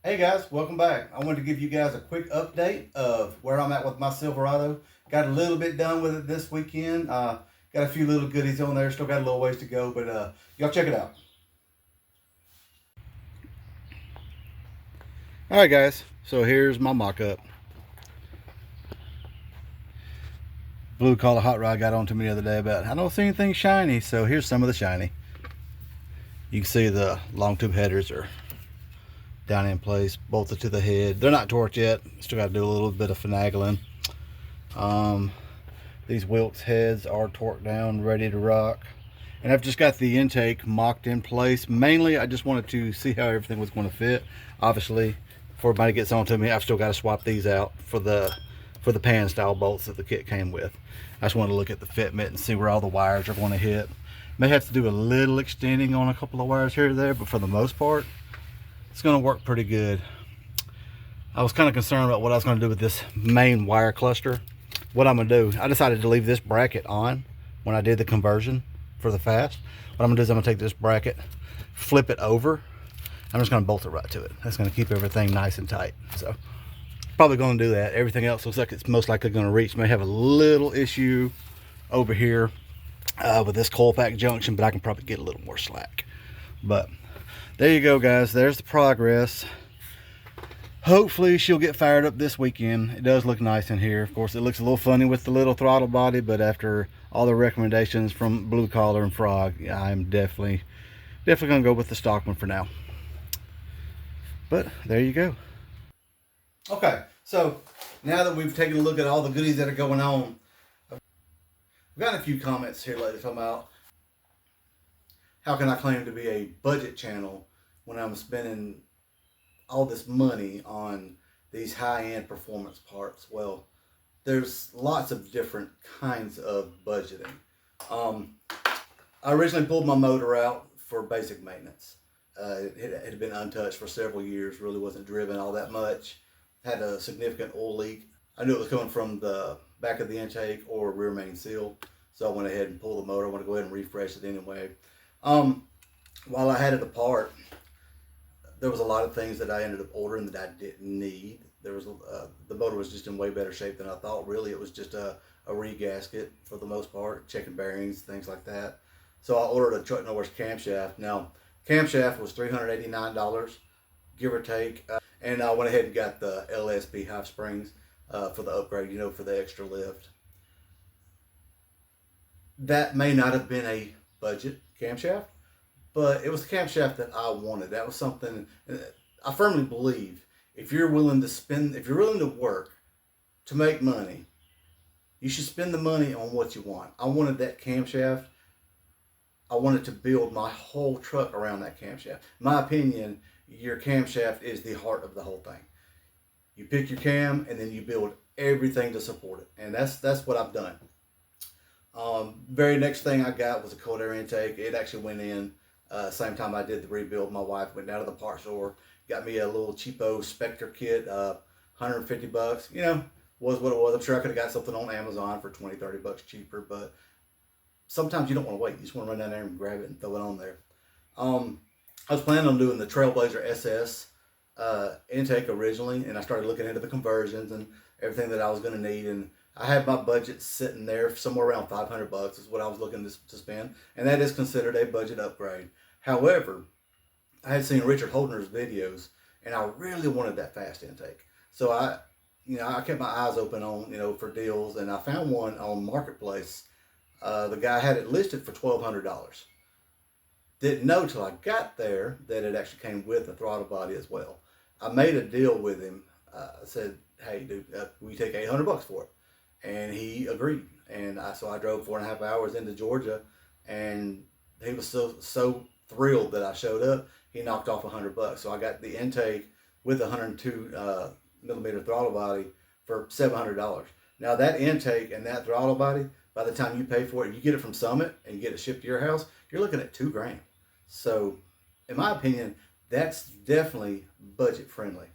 Hey guys, welcome back. I wanted to give you guys a quick update of where I'm at with my Silverado. Got a little bit done with it this weekend. Got a few little goodies on there. Still got a little ways to go, but y'all check it out. All right, guys. So here's my mock-up. Blue collar hot rod got on to me the other day about I don't see anything shiny, so here's some of the shiny. You can see the long tube headers are down in place, bolted to the head. They're not torqued yet. Still got to do a little bit of finagling. These Wilkes heads are torqued down, ready to rock. And I've just got the intake mocked in place. Mainly, I just wanted to see how everything was going to fit. Obviously, before everybody gets on to me, I've still got to swap these out for the pan style bolts that the kit came with. I just want to look at the fitment and see where all the wires are going to hit. May have to do a little extending on a couple of wires here or there, but for the most part, it's going to work pretty good. I was kind of concerned about what I was going to do with this main wire cluster. What I'm going to do, I decided to leave this bracket on when I did the conversion for the fast. What I'm going to do is I'm going to take this bracket, flip it over. I'm just going to bolt it right to it. That's going to keep everything nice and tight. So probably going to do that. Everything else looks like it's most likely going to reach. May have a little issue over here with this coil pack junction, but I can probably get a little more slack. But there you go, guys. There's the progress. Hopefully she'll get fired up this weekend. It does look nice in here. Of course, it looks a little funny with the little throttle body, but after all the recommendations from Blue Collar and Frog, I'm definitely gonna go with the stock one for now. But there you go. Okay, so now that we've taken a look at all the goodies that are going on, I've got a few comments here lately talking about how can I claim to be a budget channel when I'm spending all this money on these high-end performance parts. Well, there's lots of different kinds of budgeting. I originally pulled my motor out for basic maintenance. It had been untouched for several years, really wasn't driven all that much. Had a significant oil leak. I knew it was coming from the back of the intake or rear main seal, so I went ahead and pulled the motor. I want to go ahead and refresh it anyway. While I had it apart, there was a lot of things that I ended up ordering that I didn't need. There was the motor was just in way better shape than I thought. Really, it was just a re-gasket for the most part, checking bearings, things like that. So I ordered a Truck Norris camshaft. Now, camshaft was $389, give or take, and I went ahead and got the LSP half springs for the upgrade, for the extra lift. That may not have been a budget camshaft, but it was the camshaft that I wanted. That was something I firmly believe. If you're willing to work to make money, you should spend the money on what you want. I wanted that camshaft. I wanted to build my whole truck around that camshaft. In my opinion, your camshaft is the heart of the whole thing. You pick your cam and then you build everything to support it, and that's what I've done. Very next thing I got was a cold air intake. It actually went in same time I did the rebuild. My wife went down to the parts store, got me a little cheapo Spectre kit, $150. Was what it was. I'm sure I could have got something on Amazon for $20, $30 cheaper, but sometimes you don't want to wait. You just want to run down there and grab it and throw it on there. I was planning on doing the Trailblazer SS intake originally, and I started looking into the conversions and everything that I was going to need, and I had my budget sitting there somewhere around $500 is what I was looking to spend, and that is considered a budget upgrade. However, I had seen Richard Holdner's videos, and I really wanted that fast intake. So I kept my eyes open on, for deals, and I found one on Marketplace. The guy had it listed for $1,200. Didn't know till I got there that it actually came with a throttle body as well. I made a deal with him. I said, "Hey, dude, will you take $800 for it?" And he agreed. And so I drove 4.5 hours into Georgia, and he was so thrilled that I showed up. He knocked off $100. So I got the intake with a 102 millimeter throttle body for $700. Now that intake and that throttle body, by the time you pay for it, you get it from Summit and you get it shipped to your house, you're looking at $2,000. So, in my opinion, that's definitely budget friendly.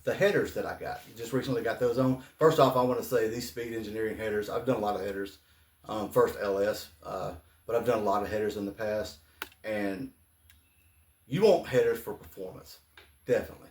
The headers that I got, just recently got those on. First off, I want to say these Speed Engineering headers, I've done a lot of headers. First LS, but I've done a lot of headers in the past. And you want headers for performance. definitely.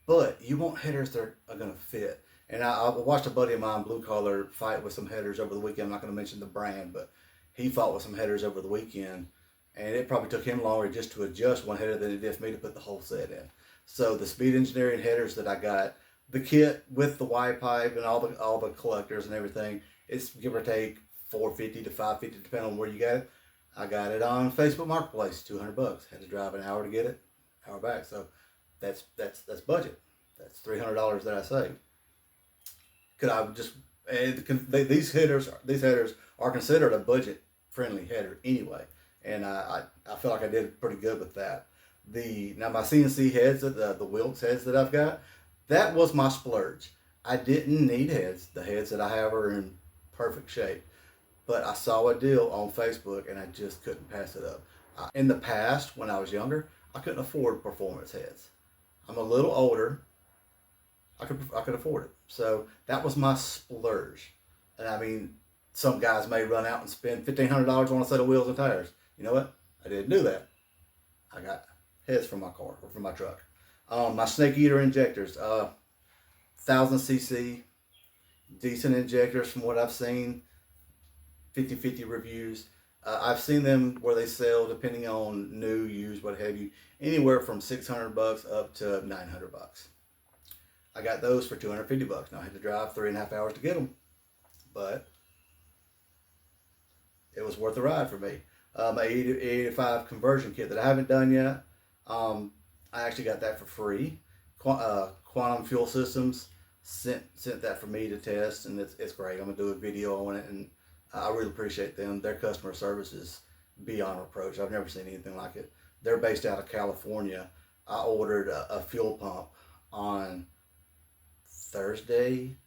But you want headers that are going to fit. And I watched a buddy of mine, blue collar, fight with some headers over the weekend. I'm not going to mention the brand, but he fought with some headers over the weekend, and it probably took him longer just to adjust one header than it did for me to put the whole set in. So the Speed Engineering headers that I got, the kit with the Y pipe and all the collectors and everything, it's give or take 450 to 550 depending on where you got it. I got it on Facebook Marketplace, $200. Had to drive an hour to get it, hour back. So that's budget. That's $300 that I saved. Could I just these headers are considered a budget friendly header anyway, and I feel like I did pretty good with that. Now my CNC heads, the Wilkes heads that I've got, that was my splurge. I didn't need heads. The heads that I have are in perfect shape, but I saw a deal on Facebook and I just couldn't pass it up. In the past, when I was younger, I couldn't afford performance heads. I'm a little older. I could afford it. So that was my splurge. And I mean, some guys may run out and spend $1,500 on a set of wheels and tires. You know what? I didn't do that. I got heads for my car or for my truck. My snake eater injectors, 1000cc, decent injectors from what I've seen, 50-50 reviews. I've seen them where they sell, depending on new, used, what have you, anywhere from $600 up to $900. I got those for $250. Now I had to drive 3.5 hours to get them, but it was worth the ride for me. My 85 conversion kit that I haven't done yet. I actually got that for free. Quantum Fuel Systems sent that for me to test, and it's great. I'm gonna do a video on it, and I really appreciate them. Their customer service is beyond reproach. I've never seen anything like it. They're based out of California. I ordered a fuel pump on Thursday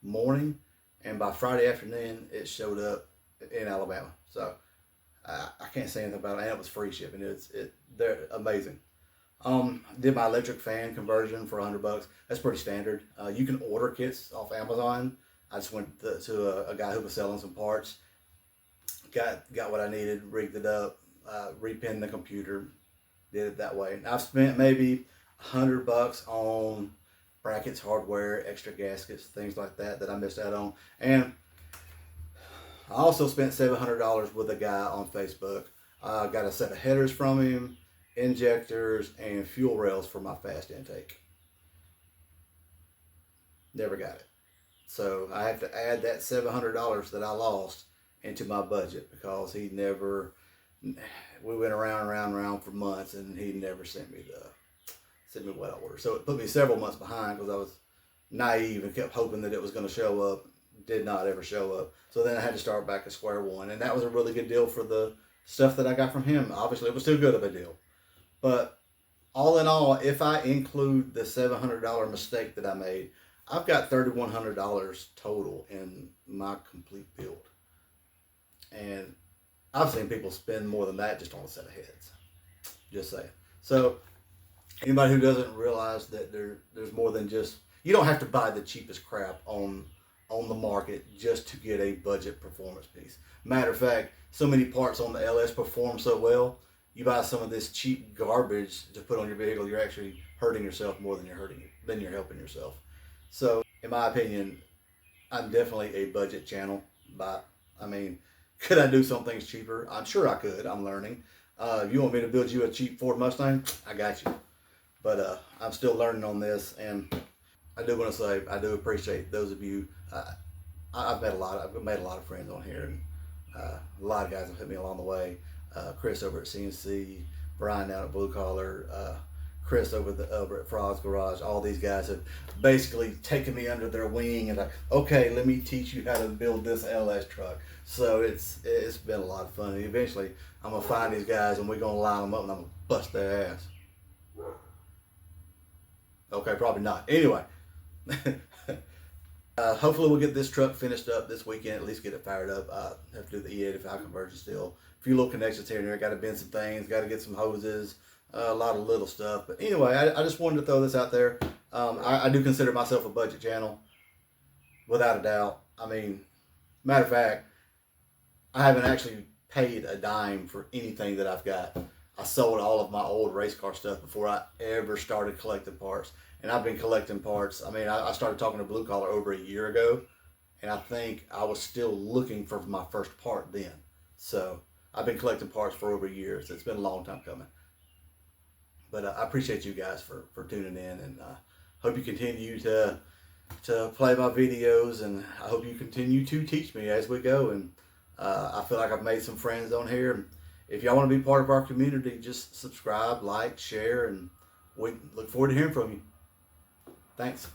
morning, and by Friday afternoon it showed up in Alabama. So I can't say anything about it, and it was free shipping. They're amazing. Did my electric fan conversion for $100. That's pretty standard. You can order kits off Amazon. I just went to a guy who was selling some parts, got what I needed, rigged it up, repinned the computer, did it that way. And I've spent maybe $100 on brackets, hardware, extra gaskets, things like that I missed out on. And I also spent $700 with a guy on Facebook. I got a set of headers from him, injectors, and fuel rails for my fast intake. Never got it. So I have to add that $700 that I lost into my budget because we went around for months and he never sent me what I ordered. So it put me several months behind because I was naive and kept hoping that it was going to show up. Did not ever show up. So then I had to start back at square one, and that was a really good deal for the stuff that I got from him. Obviously, it was too good of a deal. But all in all, if I include the $700 mistake that I made, I've got $3,100 total in my complete build. And I've seen people spend more than that just on a set of heads. Just saying. So anybody who doesn't realize that there's more than just, you don't have to buy the cheapest crap on the market just to get a budget performance piece. Matter of fact, so many parts on the LS perform so well, you buy some of this cheap garbage to put on your vehicle, you're actually hurting yourself more than you're helping yourself. So in my opinion, I'm definitely a budget channel, but I mean, could I do some things cheaper? I'm sure I could. I'm learning. If you want me to build you a cheap Ford Mustang, I got you. But I'm still learning on this, and I do want to say I do appreciate those of you. I've made a lot of friends on here, and a lot of guys have hit me along the way. Chris over at CNC, Brian down at Blue Collar, Chris over at Frog's Garage. All these guys have basically taken me under their wing and like, okay, let me teach you how to build this LS truck. So it's been a lot of fun. And eventually, I'm gonna find these guys and we're gonna line them up and I'm gonna bust their ass. Okay, probably not. Anyway. Hopefully we'll get this truck finished up this weekend, at least get it fired up. I have to do the E85 conversion still. A few little connections here and there. Got to bend some things. Got to get some hoses. A lot of little stuff. But anyway, I just wanted to throw this out there. I do consider myself a budget channel, without a doubt. I mean, matter of fact, I haven't actually paid a dime for anything that I've got. I sold all of my old race car stuff before I ever started collecting parts. And I've been collecting parts. I mean, I started talking to Blue Collar over a year ago, and I think I was still looking for my first part then. So I've been collecting parts for over years. It's been a long time coming. But I appreciate you guys for tuning in, and hope you continue to play my videos, and I hope you continue to teach me as we go. And I feel like I've made some friends on here. If y'all want to be part of our community, just subscribe, like, share, and we look forward to hearing from you. Thanks.